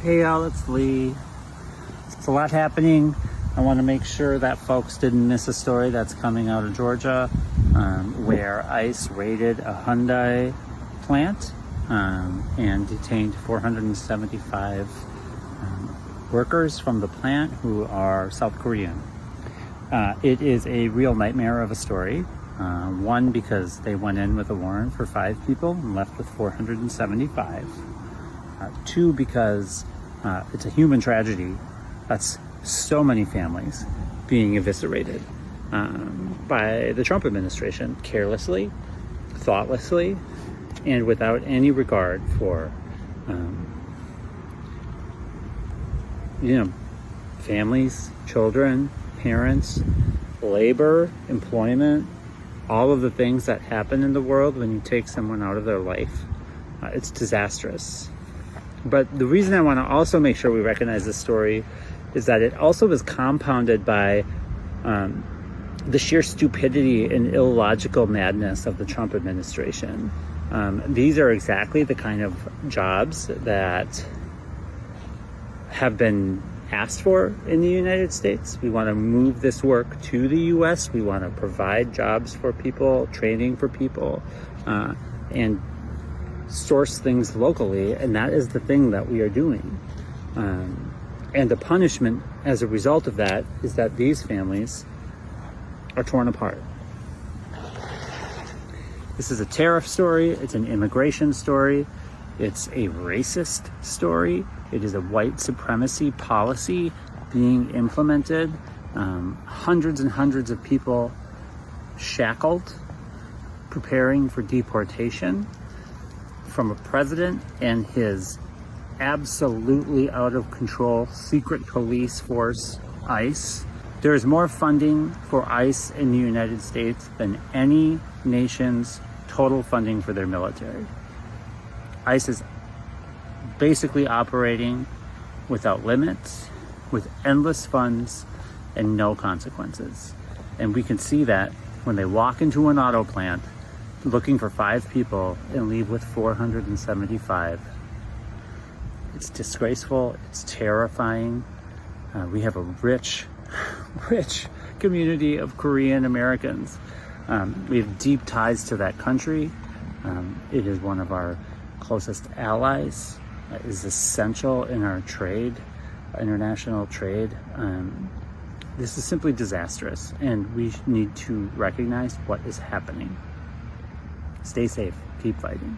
Hey y'all, it's Lee. It's a lot happening. I want to make sure that folks didn't miss a story that's coming out of Georgia, where ICE raided a Hyundai plant and detained 475 workers from the plant who are South Korean. It is a real nightmare of a story. One, because they went in with a warrant for 5 people and left with 475. Two, because it's a human tragedy. That's so many families being eviscerated by the Trump administration carelessly, thoughtlessly, and without any regard for families, children, parents, labor, employment, all of the things that happen in the world when you take someone out of their life. It's disastrous. But the reason I want to also make sure we recognize this story is that it also was compounded by the sheer stupidity and illogical madness of the Trump administration. These are exactly the kind of jobs that have been asked for in the United States. We want to move this work to the US. We want to provide jobs for people, training for people, and source things locally. And that is the thing that we are doing. And the punishment as a result of that is that these families are torn apart. This is a tariff story. It's an immigration story. It's a racist story. It is a white supremacy policy being implemented. Hundreds and hundreds of people shackled, preparing for deportation from a president and his absolutely out of control secret police force, ICE. There is more funding for ICE in the United States than any nation's total funding for their military. ICE is basically operating without limits, with endless funds and no consequences. And we can see that when they walk into an auto plant looking for 5 people and leave with 475. It's disgraceful. It's terrifying. We have a rich community of Korean Americans. We have deep ties to that country. It is one of our closest allies. It is essential in our trade, international trade. This is simply disastrous, and we need to recognize what is happening. Stay safe. Keep fighting.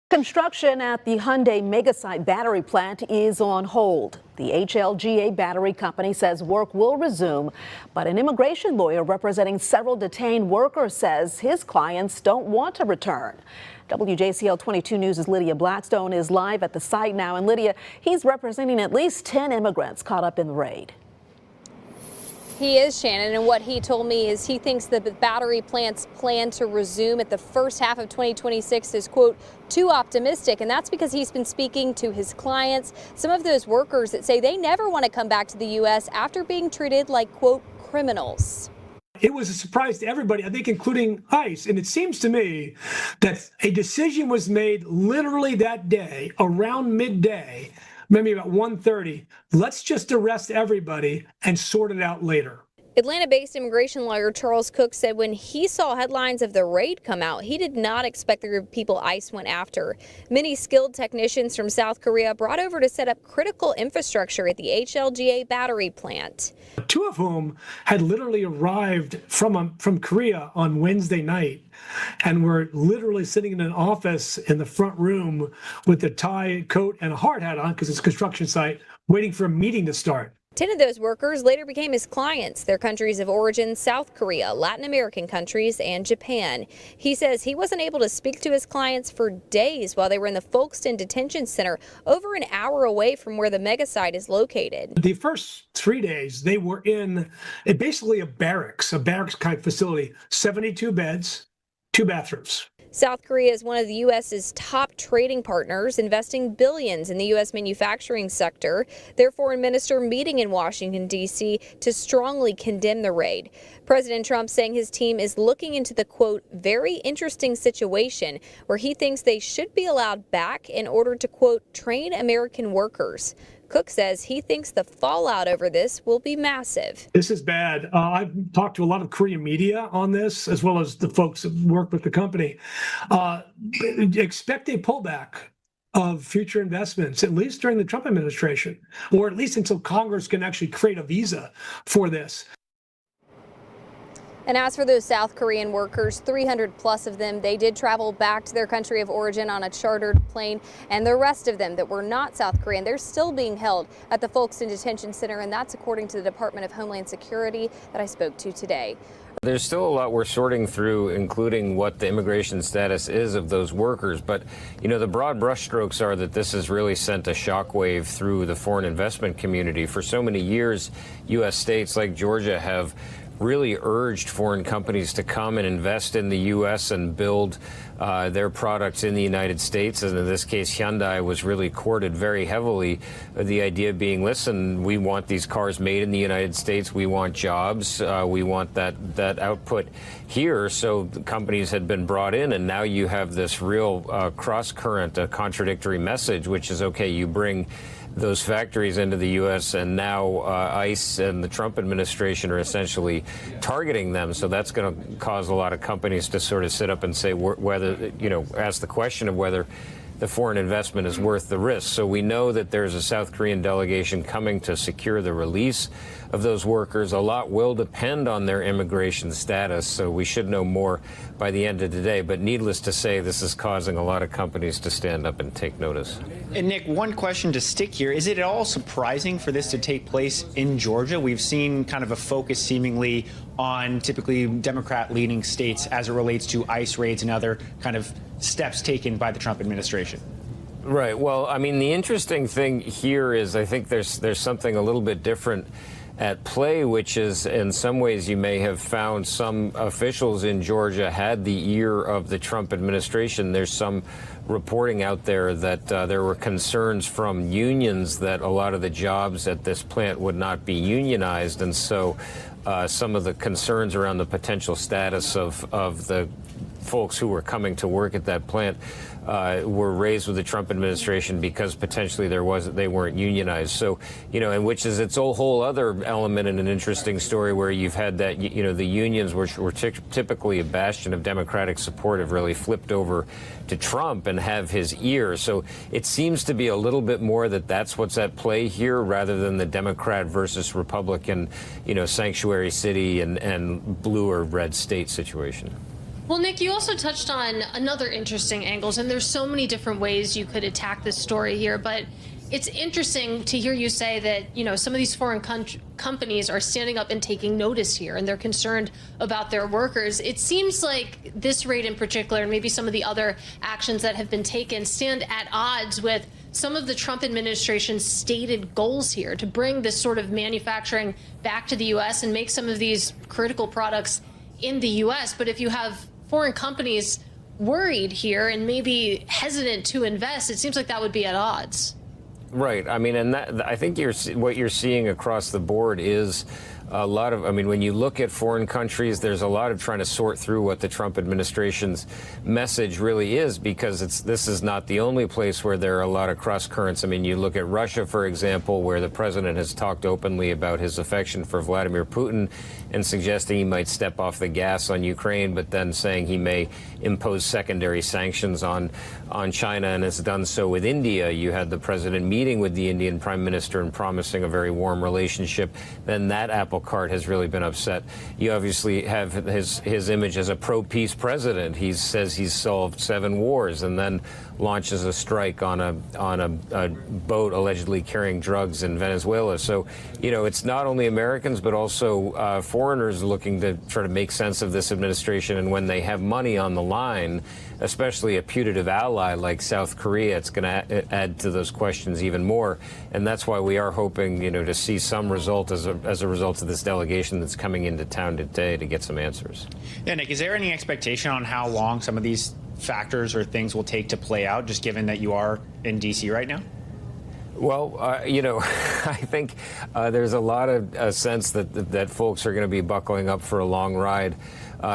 Construction at the Hyundai megasite battery plant is on hold. The HLGA battery company says work will resume, but an immigration lawyer representing several detained workers says his clients don't want to return. WJCL 22 News' Lydia Blackstone is live at the site now. And Lydia, he's representing at least 10 immigrants caught up in the raid. He is, Shannon, and what he told me is he thinks that the battery plant's plan to resume at the first half of 2026 is, quote, too optimistic. And that's because he's been speaking to his clients, some of those workers that say they never want to come back to the U.S. after being treated like, quote, criminals. It was a surprise to everybody, I think, including ICE. And it seems to me that a decision was made literally that day around midday, maybe about 1:30. Let's just arrest everybody and sort it out later. Atlanta-based immigration lawyer Charles Cook said when he saw headlines of the raid come out, he did not expect the group of people ICE went after. Many skilled technicians from South Korea brought over to set up critical infrastructure at the HLGA battery plant. 2 of whom had literally arrived from Korea on Wednesday night and were literally sitting in an office in the front room with a tie, coat, and a hard hat on because it's a construction site, waiting for a meeting to start. 10 of those workers later became his clients. Their countries of origin: South Korea, Latin American countries, and Japan. He says he wasn't able to speak to his clients for days while they were in the Folkestone Detention Center, over an hour away from where the megasite is located. The first 3 days, they were in basically a barracks kind of facility, 72 beds, 2 bathrooms. South Korea is one of the U.S.'s top trading partners, investing billions in the U.S. manufacturing sector. Their foreign minister meeting in Washington, D.C. to strongly condemn the raid. President Trump saying his team is looking into the, quote, very interesting situation where he thinks they should be allowed back in order to, quote, train American workers. Cook says he thinks the fallout over this will be massive. This is bad. I've talked to a lot of Korean media on this, as well as the folks that work with the company. Expect a pullback of future investments, at least during the Trump administration, or at least until Congress can actually create a visa for this. And as for those South Korean workers, 300 plus of them, they did travel back to their country of origin on a chartered plane. And the rest of them that were not South Korean, they're still being held at the Folkestone Detention Center. And that's according to the Department of Homeland Security that I spoke to today. There's still a lot we're sorting through, including what the immigration status is of those workers. But, you know, the broad brushstrokes are that this has really sent a shockwave through the foreign investment community. For so many years, U.S. states like Georgia have really urged foreign companies to come and invest in the U.S. and build their products in the United States. And in this case, Hyundai was really courted very heavily. The idea being, listen, we want these cars made in the United States. We want jobs. We want that output here. So the companies had been brought in, and now you have this real cross current, a contradictory message, which is, okay, you bring those factories into the U.S. and now ICE and the Trump administration are essentially targeting them. So that's going to cause a lot of companies to sort of sit up and say whether, you know, ask the question of whether the foreign investment is worth the risk. So we know that there's a South Korean delegation coming to secure the release of those workers. A lot will depend on their immigration status, so we should know more by the end of today. But needless to say, this is causing a lot of companies to stand up and take notice. And Nick, one question to stick here. Is it at all surprising for this to take place in Georgia? We've seen kind of a focus seemingly on typically Democrat-leaning states as it relates to ICE raids and other kind of steps taken by the Trump administration. Right. Well, I mean, the interesting thing here is I think there's something a little bit different at play, which is in some ways you may have found some officials in Georgia had the ear of the Trump administration. There's some reporting out there that there were concerns from unions that a lot of the jobs at this plant would not be unionized. And so some of the concerns around the potential status of the folks who were coming to work at that plant were raised with the Trump administration because potentially they weren't unionized. So, you know, and which is its whole other element in an interesting story where you've had that, you know, the unions, which were typically a bastion of Democratic support, have really flipped over to Trump and have his ear. So it seems to be a little bit more that that's what's at play here rather than the Democrat versus Republican, you know, sanctuary city and blue or red state situation. Well, Nick, you also touched on another interesting angles, and there's so many different ways you could attack this story here, but it's interesting to hear you say that, you know, some of these foreign companies are standing up and taking notice here, and they're concerned about their workers. It seems like this raid in particular, and maybe some of the other actions that have been taken, stand at odds with some of the Trump administration's stated goals here to bring this sort of manufacturing back to the U.S. and make some of these critical products in the U.S. But if you have foreign companies worried here and maybe hesitant to invest, it seems like that would be at odds. Right. I mean, and that, I think what you're seeing across the board is a lot of, I mean, when you look at foreign countries, there's a lot of trying to sort through what the Trump administration's message really is, because this is not the only place where there are a lot of cross currents. I mean, you look at Russia, for example, where the president has talked openly about his affection for Vladimir Putin and suggesting he might step off the gas on Ukraine, but then saying he may impose secondary sanctions on China, and has done so with India. You had the president meeting with the Indian prime minister and promising a very warm relationship. Then that apple cart has really been upset. You obviously have his image as a pro-peace president. He says he's solved 7 wars, and then launches a strike on a boat allegedly carrying drugs in Venezuela. So, you know, it's not only Americans, but also foreigners looking to try to make sense of this administration. And when they have money on the line, especially a putative ally like South Korea, it's going to add to those questions even more. And that's why we are hoping, you know, to see some result as a result of this delegation that's coming into town today to get some answers. Yeah, Nick, is there any expectation on how long some of these factors or things will take to play out, just given that you are in D.C. right now? Well, you know, I think there's a lot of sense that folks are going to be buckling up for a long ride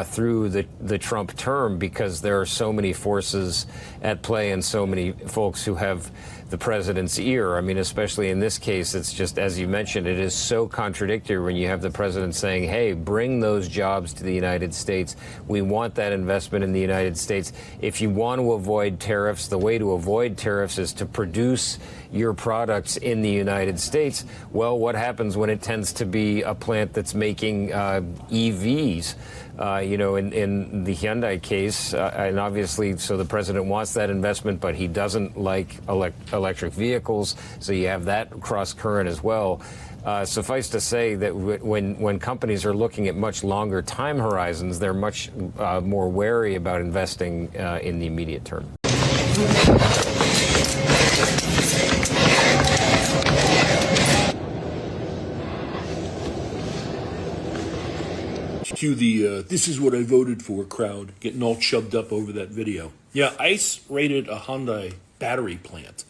through the Trump term, because there are so many forces at play and so many folks who have the president's ear. I mean, especially in this case, it's just, as you mentioned, it is so contradictory when you have the president saying, hey, bring those jobs to the United States. We want that investment in the United States. If you want to avoid tariffs, the way to avoid tariffs is to produce your products in the United States. Well, what happens when it tends to be a plant that's making EVs? In the Hyundai case, and obviously, so the president wants that investment, but he doesn't like electric vehicles, so you have that cross current as well. Suffice to say that when companies are looking at much longer time horizons, they're much more wary about investing in the immediate term. Cue the this is what I voted for crowd getting all chubbed up over that video. Yeah, ICE raided a Hyundai battery plant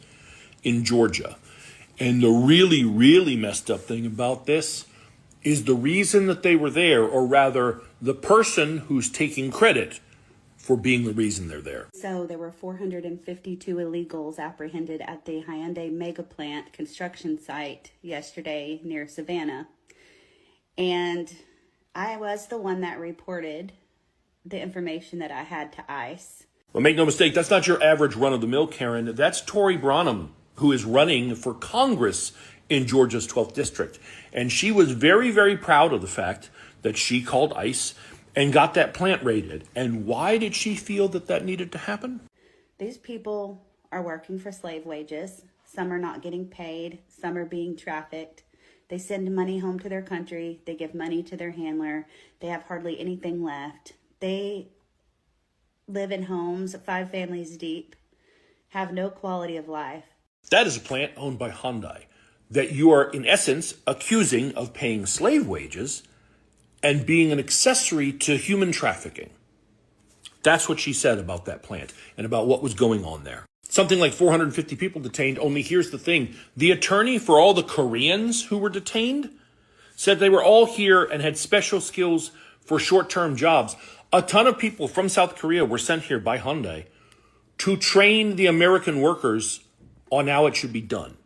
in Georgia. And the really, really messed up thing about this is the reason that they were there, or rather the person who's taking credit for being the reason they're there. So there were 452 illegals apprehended at the Hyundai mega plant construction site yesterday near Savannah. And I was the one that reported the information that I had to ICE. Well, make no mistake, that's not your average run-of-the-mill Karen. That's Tori Branham, who is running for Congress in Georgia's 12th district. And she was very, very proud of the fact that she called ICE and got that plant raided. And why did she feel that that needed to happen? These people are working for slave wages. Some are not getting paid. Some are being trafficked. They send money home to their country. They give money to their handler. They have hardly anything left. They live in homes 5 families deep, have no quality of life. That is a plant owned by Hyundai that you are, in essence, accusing of paying slave wages and being an accessory to human trafficking. That's what she said about that plant and about what was going on there. Something like 450 people detained, only here's the thing. The attorney for all the Koreans who were detained said they were all here and had special skills for short-term jobs. A ton of people from South Korea were sent here by Hyundai to train the American workers on how it should be done.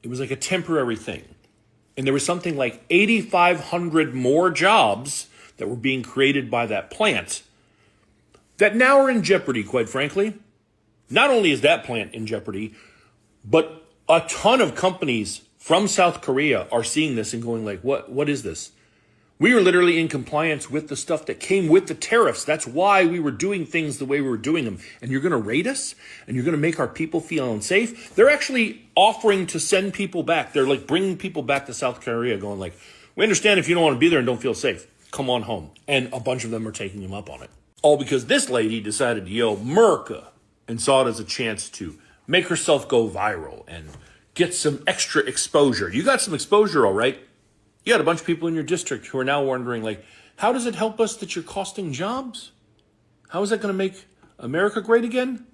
It was like a temporary thing. And there was something like 8,500 more jobs that were being created by that plant that now are in jeopardy, quite frankly. Not only is that plant in jeopardy, but a ton of companies from South Korea are seeing this and going like, what is this? We are literally in compliance with the stuff that came with the tariffs. That's why we were doing things the way we were doing them. And you're going to raid us? And you're going to make our people feel unsafe? They're actually offering to send people back. They're like bringing people back to South Korea going like, we understand if you don't want to be there and don't feel safe, come on home. And a bunch of them are taking them up on it. All because this lady decided to yell Merca and saw it as a chance to make herself go viral and get some extra exposure. You got some exposure, all right. You got a bunch of people in your district who are now wondering, like, how does it help us that you're costing jobs? How is that going to make America great again?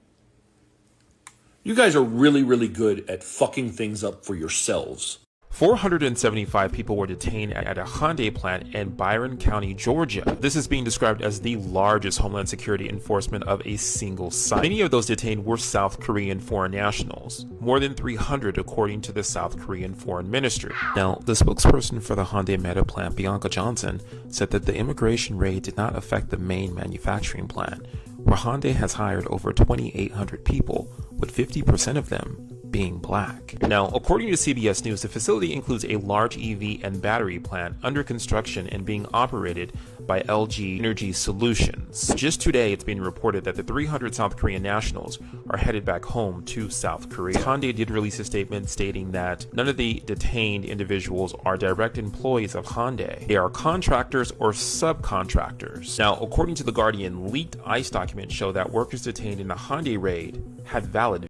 You guys are really, really good at fucking things up for yourselves. 475 people were detained at a Hyundai plant in Byron County, Georgia. This is being described as the largest Homeland Security enforcement of a single site. Many of those detained were South Korean foreign nationals, more than 300 according to the South Korean Foreign Ministry. Now, the spokesperson for the Hyundai Meta plant, Bianca Johnson, said that the immigration raid did not affect the main manufacturing plant, where Hyundai has hired over 2,800 people, with 50% of them being black. Now, according to CBS News, the facility includes a large EV and battery plant under construction and being operated by LG Energy Solutions. Just today, it's been reported that the 300 South Korean nationals are headed back home to South Korea. Hyundai did release a statement stating that none of the detained individuals are direct employees of Hyundai. They are contractors or subcontractors. Now, according to The Guardian, leaked ICE documents show that workers detained in the Hyundai raid had valid